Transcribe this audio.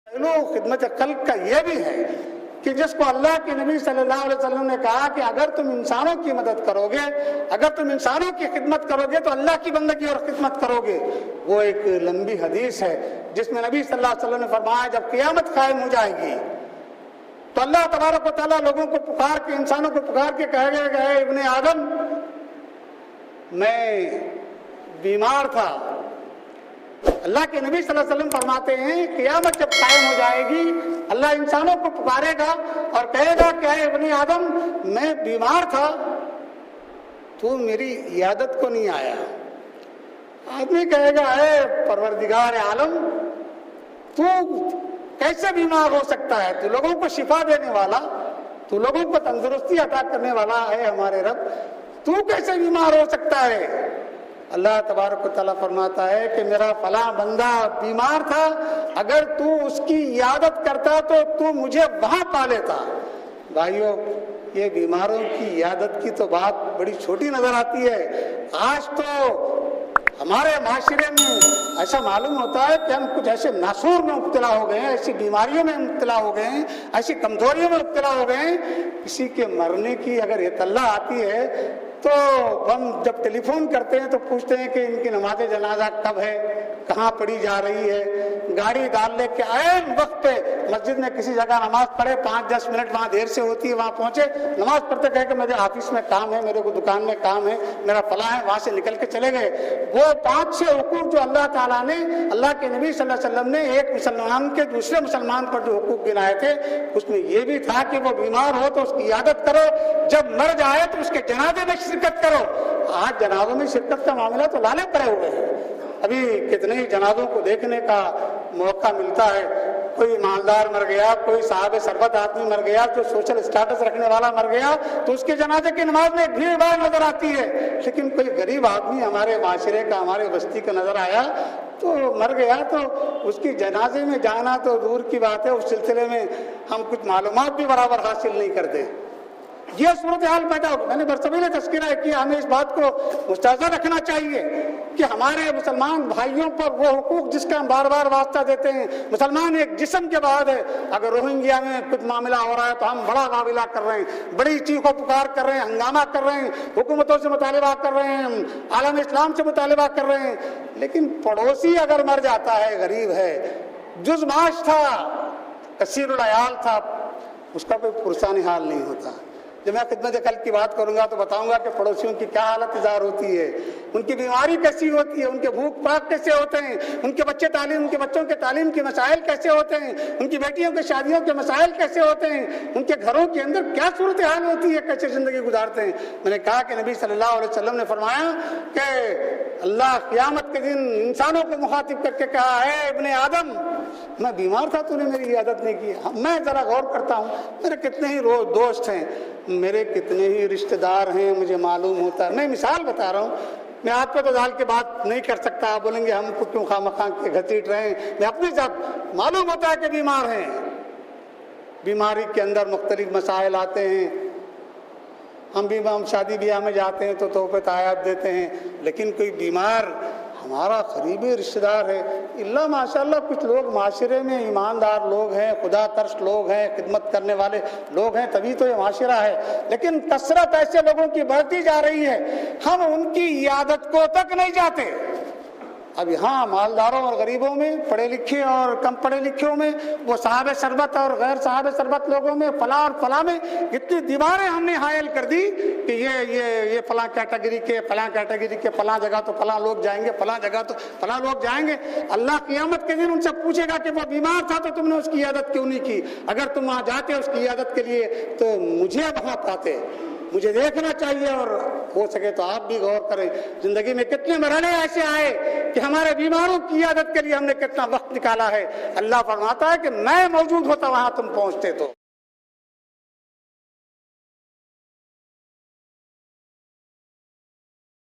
پہلو خدمت خلق کا یہ بھی ہے کہ جس کو اللہ کے نبی صلی اللہ علیہ وسلم نے کہا کہ اگر تم انسانوں کی مدد کرو گے، اگر تم انسانوں کی خدمت کرو گے تو اللہ کی بندگی اور خدمت کرو گے. وہ ایک لمبی حدیث ہے جس میں نبی صلی اللہ علیہ وسلم نے فرمایا جب قیامت قائم ہو جائے گی تو اللہ تبارک و تعالیٰ لوگوں کو پکار کے، انسانوں کو پکار کے کہے گا کہ اے ابن آدم، میں بیمار تھا. اللہ کے نبی صلی اللہ علیہ وسلم فرماتے ہیں قیامت جب قائم ہو جائے گی اللہ انسانوں کو پکارے گا اور کہے گا کہ اے ابن آدم، میں بیمار تھا، تو میری عیادت کو نہیں آیا. آدمی کہے گا اے پروردگار عالم، تو کیسے بیمار ہو سکتا ہے؟ تو لوگوں کو شفا دینے والا، تو لوگوں کو تندرستی عطا کرنے والا ہے ہمارے رب، تو کیسے بیمار ہو سکتا ہے؟ اللہ تبارک و تعالیٰ فرماتا ہے کہ میرا فلاں بندہ بیمار تھا، اگر تو اس کی عیادت کرتا تو مجھے وہاں پا لیتا. بھائیو، یہ بیماروں کی عیادت کی تو بات بڑی چھوٹی نظر آتی ہے. آج تو ہمارے معاشرے میں ایسا معلوم ہوتا ہے کہ ہم کچھ ایسے ناسور میں مبتلا ہو گئے ہیں، ایسی بیماریوں میں مبتلا ہو گئے ہیں، ایسی کمزوریوں میں مبتلا ہو گئے ہیں. کسی کے مرنے کی اگر اطلاع آتی ہے تو ہم جب ٹیلی فون کرتے ہیں تو پوچھتے ہیں کہ ان کی نماز جنازہ کب ہے، کہاں پڑھی جا رہی ہے. گاڑی ڈال لے کے عین وقت پہ مسجد میں کسی جگہ نماز پڑھے، 5-10 منٹ وہاں دیر سے ہوتی ہے، وہاں پہنچے، نماز پڑھتے کہے کہ میرے آفس میں کام ہے، میرے کو دکان میں کام ہے، میرا فلاں ہے، وہاں سے نکل کے چلے گئے. وہ 5-6 حقوق جو اللہ تعالیٰ نے، اللہ کے نبی صلی اللہ علیہ وسلم نے ایک مسلمان کے دوسرے مسلمان پر جو حقوق گنائے تھے، اس میں یہ بھی تھا کہ وہ بیمار ہو تو اس کی عیادت کرو، جب مر جائے تو اس کے جنازے میں شرکت کرو. آج جنازوں میں شرکت کا معاملہ تو لالے پڑے ہوئے ہیں. ابھی کتنے ہی جنازوں کو دیکھنے کا موقع ملتا ہے. کوئی مالدار مر گیا، کوئی صاحب ثروت آدمی مر گیا، جو سوشل اسٹیٹس رکھنے والا مر گیا تو اس کے جنازے کی نماز میں بھیڑ بھاڑ نظر آتی ہے. لیکن کوئی غریب آدمی ہمارے معاشرے کا، ہمارے بستی کا نظر آیا تو مر گیا تو اس کی جنازے میں جانا تو دور کی بات ہے، اس سلسلے میں ہم کچھ معلومات بھی برابر حاصل نہیں کرتے. یہ صورتحال پیدا ہو. میں نے برصغیر تذکرہ کیا، ہمیں اس بات کو مستحضر رکھنا چاہیے کہ ہمارے مسلمان بھائیوں پر وہ حقوق جس کا ہم بار بار واسطہ دیتے ہیں. مسلمان ایک جسم کے بعد ہے. اگر روہنگیا میں کچھ معاملہ ہو رہا ہے تو ہم بڑا معاملہ کر رہے ہیں، بڑی چیخ و پکار کر رہے ہیں، ہنگامہ کر رہے ہیں، حکومتوں سے مطالبہ کر رہے ہیں، عالم اسلام سے مطالبہ کر رہے ہیں. لیکن پڑوسی اگر مر جاتا ہے، غریب ہے، جز معاش تھا، کثیر العیال تھا، اس کا کوئی پرسان حال نہیں ہوتا. جب میں خدمت خلق کی بات کروں گا تو بتاؤں گا کہ پڑوسیوں کی کیا حالت اظہار ہوتی ہے، ان کی بیماری کیسی ہوتی ہے، ان کے بھوک پاک کیسے ہوتے ہیں، ان کے بچوں کے تعلیم کے مسائل کیسے ہوتے ہیں، ان کی بیٹیوں کے شادیوں کے مسائل کیسے ہوتے ہیں، ان کے گھروں کے اندر کیا صورتحال ہوتی ہے، کیسے زندگی گزارتے ہیں. میں نے کہا کہ نبی صلی اللہ علیہ وسلم نے فرمایا کہ اللہ قیامت کے دن انسانوں کو مخاطب کر کے کہا ہے ابن آدم، میں بیمار تھا، تو نے میری عیادت نہیں کی. میں ذرا غور کرتا ہوں، میرے کتنے ہی دوست ہیں، میرے کتنے ہی رشتہ دار ہیں، مجھے معلوم ہوتا ہے. میں مثال بتا رہا ہوں، میں آپ پہ تو ڈال کے بات نہیں کر سکتا. آپ بولیں گے ہم کو کیوں خواہ کے گھسیٹ رہے ہیں. میں اپنے ساتھ معلوم ہوتا ہے کہ بیمار ہیں. بیماری کے اندر مختلف مسائل آتے ہیں. ہم شادی بیاہ میں جاتے ہیں تو تحفے تحائف دیتے ہیں، لیکن کوئی بیمار ہمارا قریبی رشتہ دار ہے، اللہ ماشاء اللہ کچھ لوگ معاشرے میں ایماندار لوگ ہیں، خدا ترس لوگ ہیں، خدمت کرنے والے لوگ ہیں، تبھی تو یہ معاشرہ ہے. لیکن کثرت ایسے لوگوں کی بڑھتی جا رہی ہے، ہم ان کی عیادت کو تک نہیں جاتے. اب یہاں مالداروں اور غریبوں میں، پڑھے لکھے اور کم پڑھے لکھوں میں، وہ صاحب ثروت اور غیر صاحب ثروت لوگوں میں، فلاں اور فلاں میں اتنی دیواریں ہم نے حائل کر دی کہ یہ فلاں کیٹیگری کے، فلاں کیٹیگری کے، فلاں جگہ تو فلاں لوگ جائیں گے، فلاں جگہ تو فلاں لوگ جائیں گے. اللہ قیامت کے دن ان سے پوچھے گا کہ وہ بیمار تھا تو تم نے اس کی عیادت کیوں نہیں کی؟ اگر تم وہاں جاتے اس کی عیادت کے لیے تو مجھے وہاں پاتے. مجھے دیکھنا چاہیے، اور ہو سکے تو آپ بھی غور کریں زندگی میں کتنے مرحلے ایسے آئے کہ ہمارے بیماروں کی عیادت کے لیے ہم نے کتنا وقت نکالا ہے. اللہ فرماتا ہے کہ میں موجود ہوتا وہاں تم پہنچتے تو.